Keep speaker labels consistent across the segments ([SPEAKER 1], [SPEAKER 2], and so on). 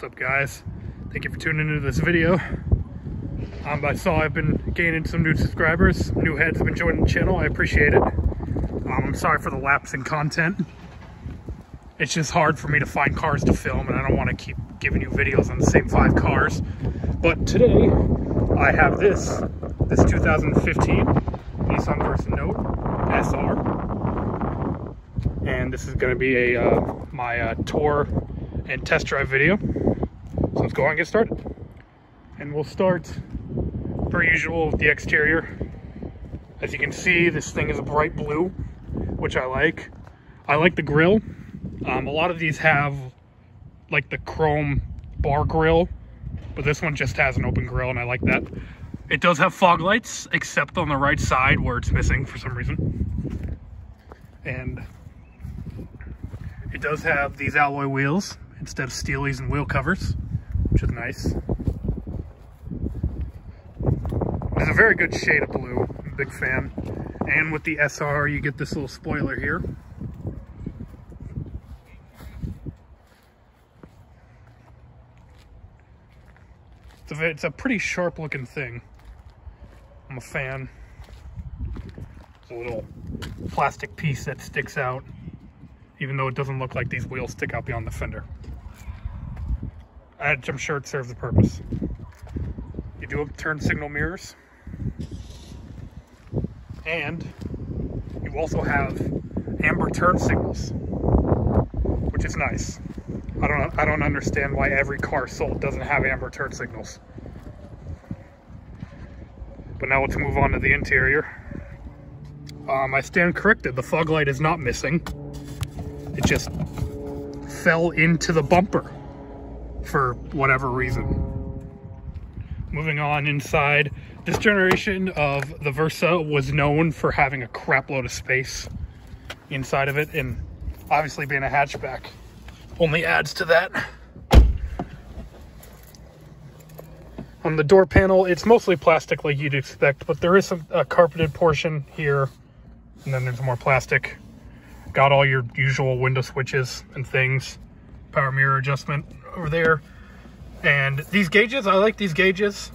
[SPEAKER 1] What's up, guys? Thank you for tuning into this video. I saw I've been gaining some new subscribers. New heads have been joining the channel. I appreciate it. I'm sorry for the lapse in content. It's just hard for me to find cars to film, and I don't want to keep giving you videos on the same 5 cars. But today, I have this 2015 Nissan Versa Note SR. And this is going to be my tour and test drive video. So let's go on and get started. And we'll start, per usual, with the exterior. As you can see, this thing is a bright blue, which I like. I like the grille. A lot of these have like the chrome bar grille, but this one just has an open grille, and I like that. It does have fog lights, except on the right side where it's missing for some reason. And it does have these alloy wheels instead of steelies and wheel covers, which is nice. It's a very good shade of blue. I'm a big fan. And with the SR, you get this little spoiler here. It's a pretty sharp looking thing. I'm a fan. It's a little plastic piece that sticks out, even though it doesn't look like these wheels stick out beyond the fender. I'm sure it serves a purpose. You do have turn signal mirrors. And you also have amber turn signals, which is nice. I don't understand why every car sold doesn't have amber turn signals. But now let's move on to the interior. I stand corrected. The fog light is not missing. It just fell into the bumper for whatever reason. Moving on inside, this generation of the Versa was known for having a crap load of space inside of it, and obviously being a hatchback only adds to that. On the door panel, it's mostly plastic like you'd expect, but there is a carpeted portion here, and then there's more plastic. Got all your usual window switches and things. Power mirror adjustment over there. And these gauges, I like these gauges.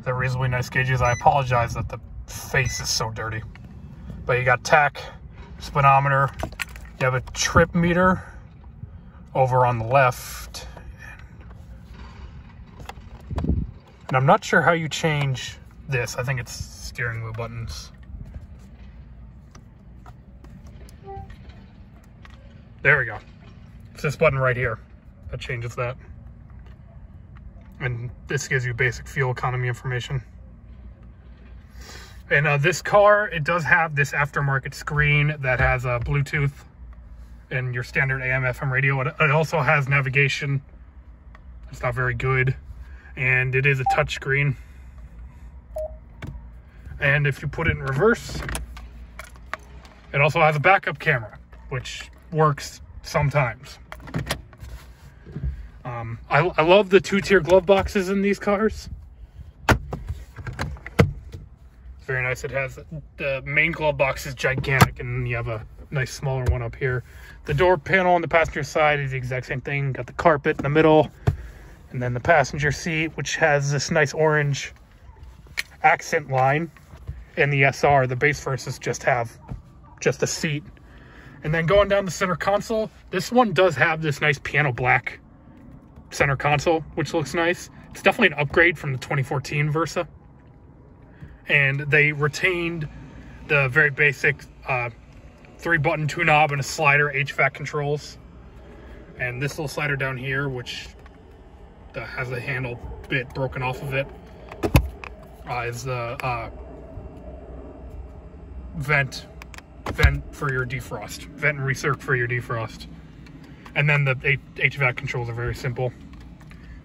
[SPEAKER 1] They're reasonably nice gauges. I apologize that the face is so dirty. But you got tach, speedometer. You have a trip meter over on the left. And I'm not sure how you change this. I think it's steering wheel buttons. There we go. It's this button right here that changes that. And this gives you basic fuel economy information. And this car, it does have this aftermarket screen that has Bluetooth and your standard AM FM radio. It also has navigation. It's not very good. And it is a touch screen. And if you put it in reverse, it also has a backup camera, which works sometimes. I love the 2-tier glove boxes in these cars. It's very nice. It has the main glove box is gigantic, and you have a nice smaller one up here. The door panel on the passenger side is the exact same thing. Got the carpet in the middle, and then the passenger seat, which has this nice orange accent line. And the SR, the base Versas just have just a seat. And then going down the center console, this one does have this nice piano black center console, which looks nice. It's definitely an upgrade from the 2014 Versa. And they retained the very basic 3-button 2-knob and a slider HVAC controls. And this little slider down here, which has the handle bit broken off of it, is the vent for your defrost. Vent and recirc for your defrost. And then the HVAC controls are very simple.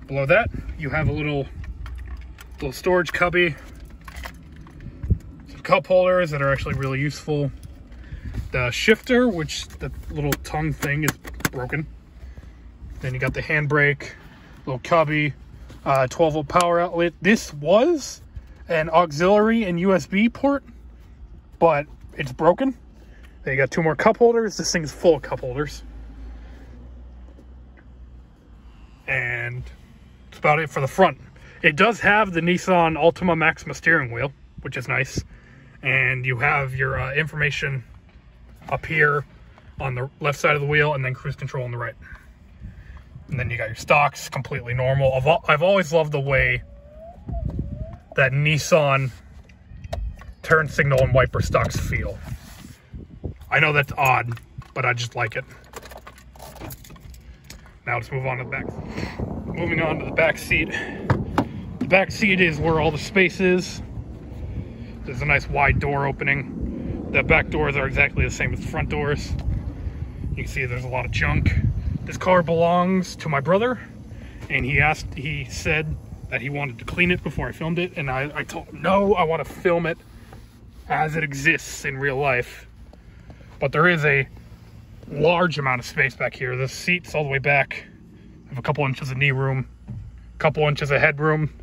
[SPEAKER 1] Below that, you have a little storage cubby. Some cup holders that are actually really useful. The shifter, which the little tongue thing is broken. Then you got the handbrake, little cubby, 12-volt power outlet. This was an auxiliary and USB port, but it's broken. Then you got 2 more cup holders. This thing is full of cup holders. And that's about it for the front. It does have the Nissan Altima Maxima steering wheel, which is nice. And you have your information up here on the left side of the wheel, and then cruise control on the right. And then you got your stocks, completely normal. I've always loved the way that Nissan turn signal and wiper stocks feel. I know that's odd, but I just like it. Now let's move on to the back. Moving on to the back seat. The back seat is where all the space is. There's a nice wide door opening. The back doors are exactly the same as the front doors. You can see there's a lot of junk. This car belongs to my brother, and he said that he wanted to clean it before I filmed it, and I told him, no, I want to film it as it exists in real life. But there is a large amount of space back here. The seat's all the way back. I have a couple inches of knee room, a couple inches of headroom.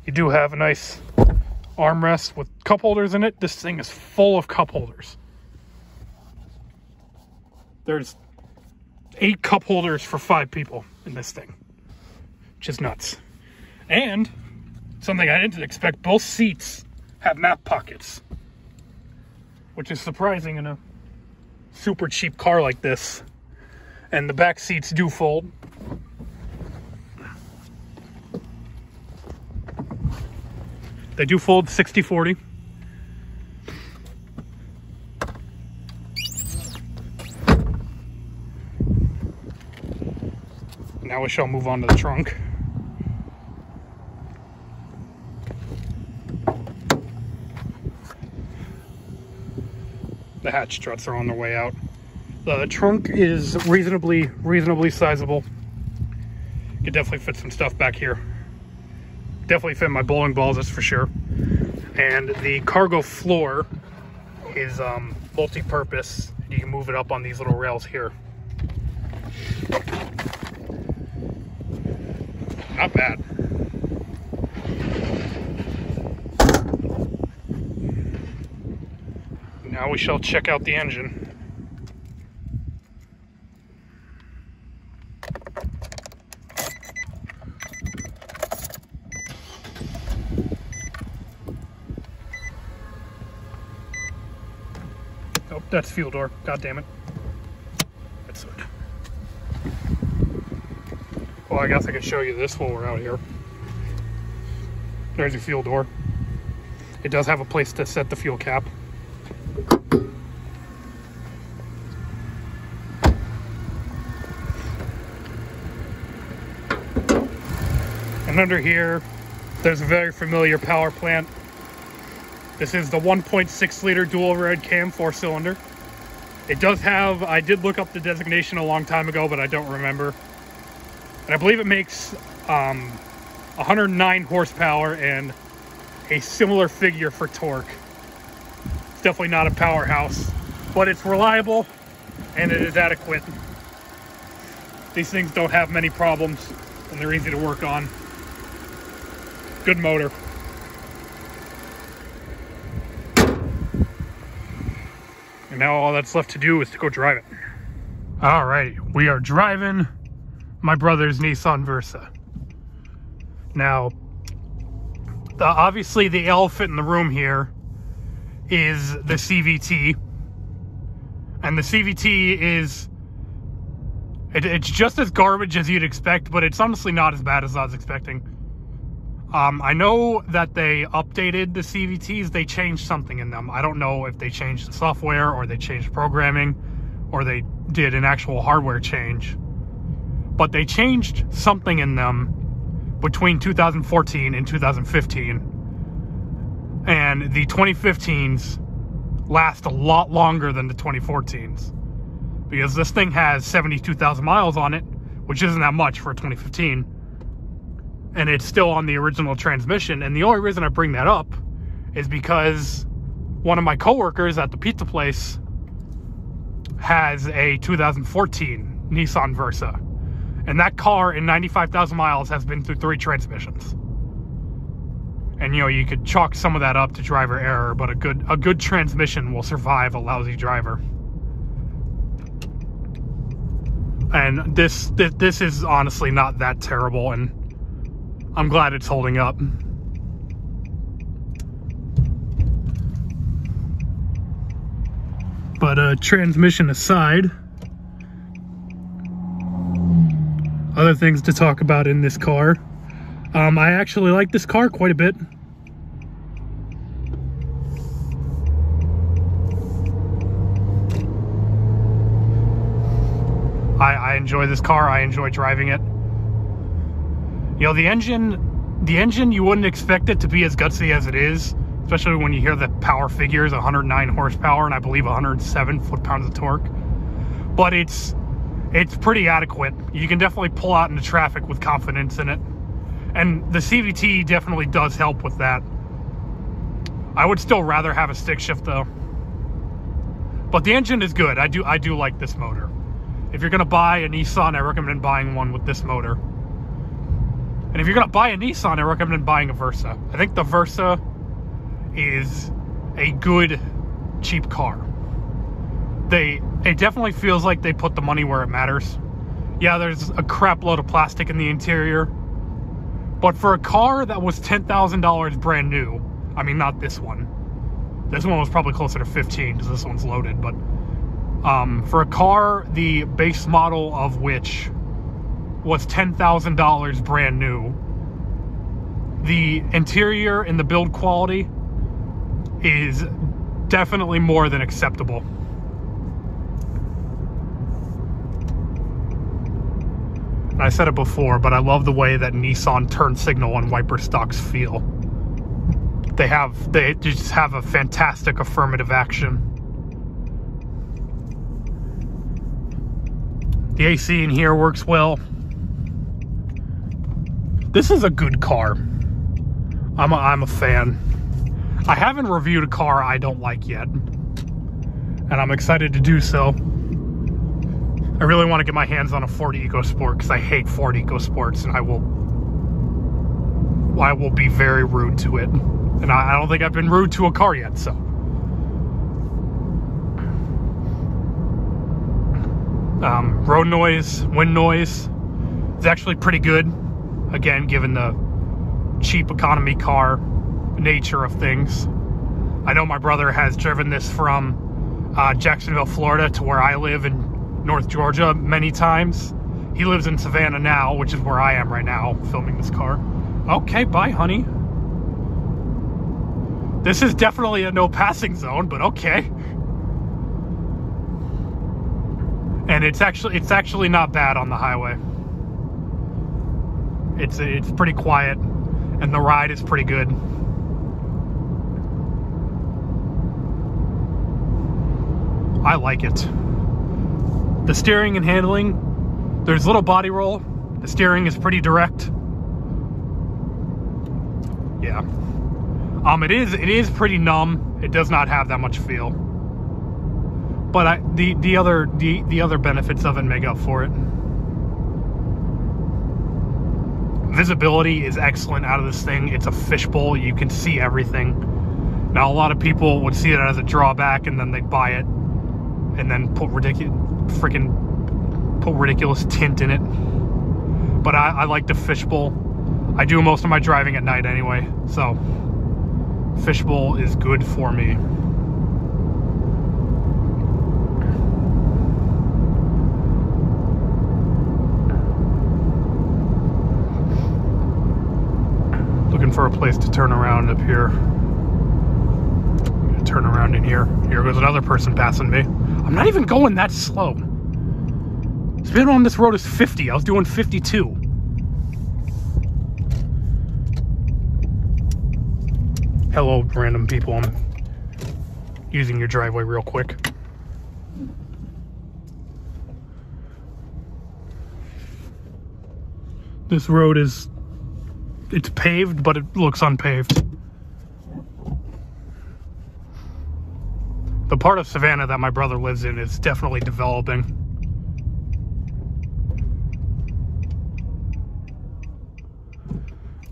[SPEAKER 1] You do have a nice armrest with cup holders in it. This thing is full of cup holders. There's 8 cup holders for 5 people in this thing, which is nuts. And something I didn't expect, both seats have map pockets, which is surprising in a super cheap car like this. And the back seats do fold. They do fold 60-40. Now we shall move on to the trunk. The hatch struts are on their way out. The trunk is reasonably sizable. You can definitely fit some stuff back here. Definitely fit my bowling balls, that's for sure. And the cargo floor is multi-purpose. You can move it up on these little rails here. Not bad. Now we shall check out the engine. Oh, that's fuel door. God damn it. That's it. Well, I guess I could show you this while we're out here. There's your fuel door. It does have a place to set the fuel cap. And under here, there's a very familiar power plant. This is the 1.6 liter dual overhead cam 4-cylinder. It does have, I did look up the designation a long time ago, but I don't remember. And I believe it makes 109 horsepower and a similar figure for torque. It's definitely not a powerhouse, but it's reliable and it is adequate. These things don't have many problems and they're easy to work on. Good motor. And now all that's left to do is to go drive it. All right, we are driving my brother's Nissan Versa. Now, obviously the elephant in the room here is the CVT. And the CVT is, it's just as garbage as you'd expect, but it's honestly not as bad as I was expecting. I know that they updated the CVTs. They changed something in them. I don't know if they changed the software or they changed programming or they did an actual hardware change. But they changed something in them between 2014 and 2015. And the 2015s last a lot longer than the 2014s. Because this thing has 72,000 miles on it, which isn't that much for a 2015. And it's still on the original transmission. And the only reason I bring that up is because one of my coworkers at the pizza place has a 2014 Nissan Versa. And that car in 95,000 miles has been through 3 transmissions. And you know, you could chalk some of that up to driver error, but a good transmission will survive a lousy driver. And this is honestly not that terrible, and I'm glad it's holding up. But transmission aside, other things to talk about in this car. I actually like this car quite a bit. I enjoy this car. I enjoy driving it. You know, the engine, you wouldn't expect it to be as gutsy as it is, especially when you hear the power figures, 109 horsepower and I believe 107 foot-pounds of torque. But it's pretty adequate. You can definitely pull out into traffic with confidence in it. And the CVT definitely does help with that. I would still rather have a stick shift though. But the engine is good. I do like this motor. If you're gonna buy a Nissan, I recommend buying one with this motor. And if you're gonna buy a Nissan, I recommend buying a Versa. I think the Versa is a good, cheap car. It definitely feels like they put the money where it matters. Yeah, there's a crap load of plastic in the interior. But for a car that was $10,000 brand new, I mean, not this one. This one was probably closer to 15 because this one's loaded, but for a car, the base model of which was $10,000 brand new, the interior and the build quality is definitely more than acceptable. And I said it before, but I love the way that Nissan turn signal and wiper stocks feel. They just have a fantastic affirmative action. The AC in here works well. This is a good car. I'm a fan. I haven't reviewed a car I don't like yet, and I'm excited to do so. I really want to get my hands on a Ford EcoSport because I hate Ford EcoSports, and I will be very rude to it. And I don't think I've been rude to a car yet, so. Road noise, wind noise is actually pretty good. Again, given the cheap economy car nature of things. I know my brother has driven this from Jacksonville, Florida to where I live in North Georgia many times. He lives in Savannah now, which is where I am right now, filming this car. Okay, bye, honey. This is definitely a no passing zone, but okay. And it's actually not bad on the highway. It's pretty quiet, and the ride is pretty good. I like it. The steering and handling, there's little body roll. The steering is pretty direct. Yeah. It is pretty numb. It does not have that much feel. But the other benefits of it make up for it. Visibility is excellent out of this thing. It's a fishbowl. You can see everything. Now, a lot of people would see it as a drawback, and then they'd buy it, and then put ridiculous tint in it. But I like the fishbowl. I do most of my driving at night anyway, so fishbowl is good for me. Looking for a place to turn around up here. I'm gonna turn around in here. Here goes another person passing me. I'm not even going that slow. Speed on this road is 50. I was doing 52. Hello, random people. I'm using your driveway real quick. This road it's paved, but it looks unpaved. The part of Savannah that my brother lives in is definitely developing.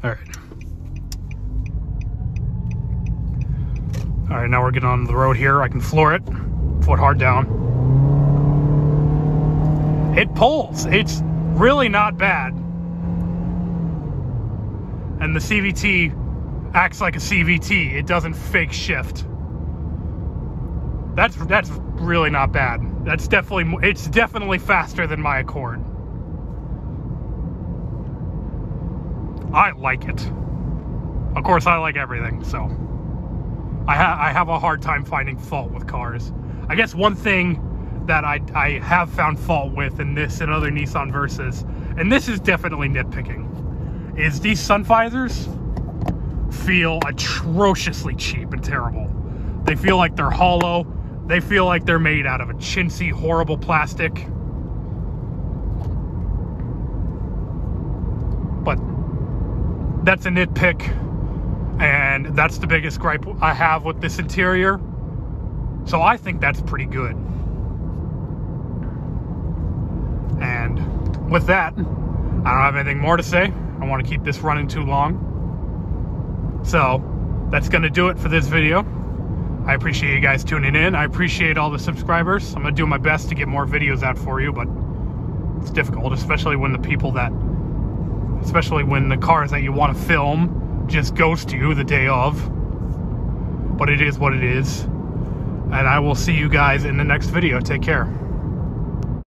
[SPEAKER 1] All right. All right, now we're getting on the road here. I can floor it, foot hard down. it pulls. It's really not bad. And the CVT acts like a CVT. It doesn't fake shift. That's really not bad. It's definitely faster than my Accord. I like it. Of course, I like everything, so I have a hard time finding fault with cars. I guess one thing that I have found fault with in this and other Nissan Versas, and this is definitely nitpicking, is these sun visors feel atrociously cheap and terrible. They feel like they're hollow. They feel like they're made out of a chintzy, horrible plastic. But that's a nitpick, and that's the biggest gripe I have with this interior. So I think that's pretty good. And with that, I don't have anything more to say. I don't want to keep this running too long. So that's going to do it for this video. I appreciate you guys tuning in. I appreciate all the subscribers. I'm going to do my best to get more videos out for you, but it's difficult, especially when the cars that you want to film just ghost you the day of. But it is what it is. And I will see you guys in the next video. Take care.